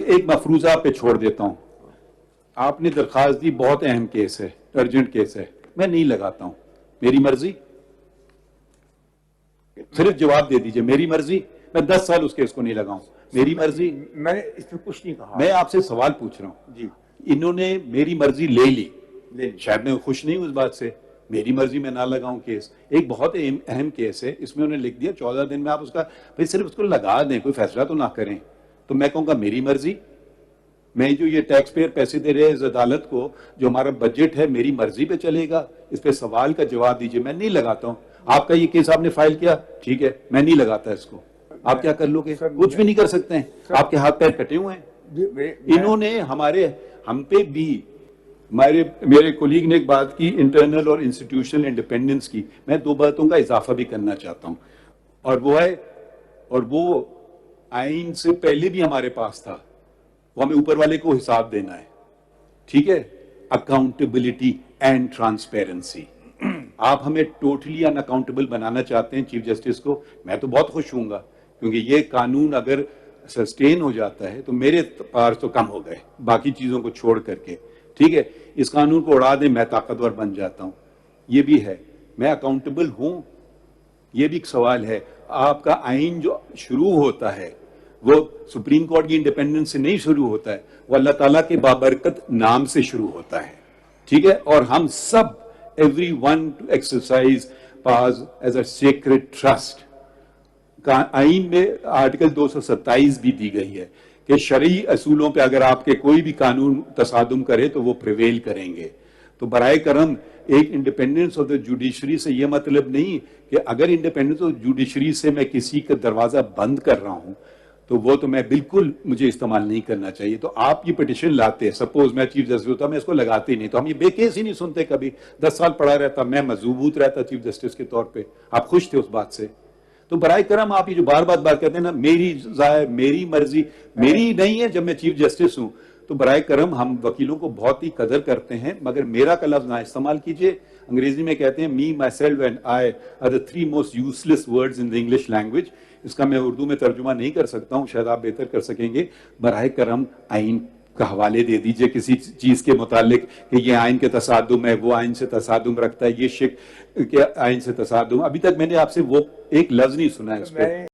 एक मफरूजा पे छोड़ देता हूं। आपने दरखास्त दी, बहुत अहम केस है, अर्जेंट केस है, मैं नहीं लगाता हूं, मेरी मर्जी। सिर्फ जवाब दे दीजिए, मेरी मर्जी। मैं 10 साल उस केस को नहीं लगाऊं, मेरी मर्जी। मैंने इसमें कुछ नहीं कहा। मैं आपसे सवाल पूछ रहा हूं जी, इन्होंने मेरी मर्जी ले ली, ले शायद मैं खुश नहीं हूं इस बात से, मेरी मर्जी में ना लगाऊं केस। एक बहुत अहम केस है, इसमें उन्होंने लिख दिया 14 दिन में आप उसका, भाई सिर्फ उसको लगा दें, कोई फैसला तो ना करें। तो मैं कहूंगा मेरी मर्जी। मैं जो ये टैक्स पेयर पैसे दे रहे हैं इस अदालत को, जो हमारा बजट है, मेरी मर्जी पे चलेगा। इस पे सवाल का जवाब दीजिए, मैं नहीं लगाता हूं। आपका ये केस आपने फाइल किया, ठीक है, मैं नहीं लगाता इसको। आप क्या कर लोगे? कुछ भी नहीं कर सकते हैं, आपके हाथ पैर कटे हुए हैं। इन्होंने हम पे भी, मेरे कोलीग ने एक बात की इंटरनल और इंस्टीट्यूशनल इंडिपेंडेंस की, मैं 2 बातों का इजाफा भी करना चाहता हूं, और वो है, और वो आइन से पहले भी हमारे पास था, वो हमें ऊपर वाले को हिसाब देना है, ठीक है? Accountability and transparency. आप हमें टोटली अनअकाउंटेबल बनाना चाहते हैं चीफ जस्टिस को, मैं तो बहुत खुश हूंगा, क्योंकि ये कानून अगर सस्टेन हो जाता है तो मेरे पार तो कम हो गए बाकी चीजों को छोड़ करके, ठीक है? इस कानून को उड़ा दें, मैं ताकतवर बन जाता हूं, ये भी है। मैं अकाउंटेबल हूं, ये भी एक सवाल है। आपका आइन जो शुरू होता है वो सुप्रीम कोर्ट की इंडिपेंडेंस से नहीं शुरू होता है, वो अल्लाह ताला के बाबरकत नाम से शुरू होता है, ठीक है? और हम सब, everyone to exercise pass as a sacred trust. आइन में आर्टिकल 227 भी दी गई है कि शरई असूलों पे अगर आपके कोई भी कानून तसादुम करे तो वो प्रिवेल करेंगे। तो बराए करम, एक इंडिपेंडेंस ऑफ द जुडिशरी से ये मतलब नहीं कि अगर इंडिपेंडेंस ऑफ जुडिशरी से मैं किसी का दरवाजा बंद कर रहा हूं तो वो तो मैं बिल्कुल, मुझे इस्तेमाल नहीं करना चाहिए। तो आप ये पिटिशन लाते हैं, सपोज मैं चीफ जस्टिस होता, मैं इसको लगाते ही नहीं, तो हम ये बेकेस ही नहीं सुनते कभी। 10 साल पढ़ा रहता, मैं मजबूत रहता चीफ जस्टिस के तौर पे, आप खुश थे उस बात से। तो बराए करम आप ये जो बार बार बात करते हैं ना, मेरी जाय, मेरी मर्जी, मेरी नहीं है जब मैं चीफ जस्टिस हूं, तो बराए करम हम वकीलों को बहुत ही कदर करते हैं, मगर मेरा का लफ्ज ना इस्तेमाल कीजिए। अंग्रेजी में कहते हैं me, myself and I are the 3 most useless words in the English language. इसका मैं उर्दू में तर्जुमा नहीं कर सकता हूं, शायद आप बेहतर कर सकेंगे। बराए करम आइन का हवाले दे दीजिए किसी चीज के मुतालिक कि ये आइन के तसादुम है, वो आइन से तसादुम रखता है, ये शिक के आइन से तसादुम। अभी तक मैंने आपसे वो एक लफ्ज नहीं सुना है उस पर।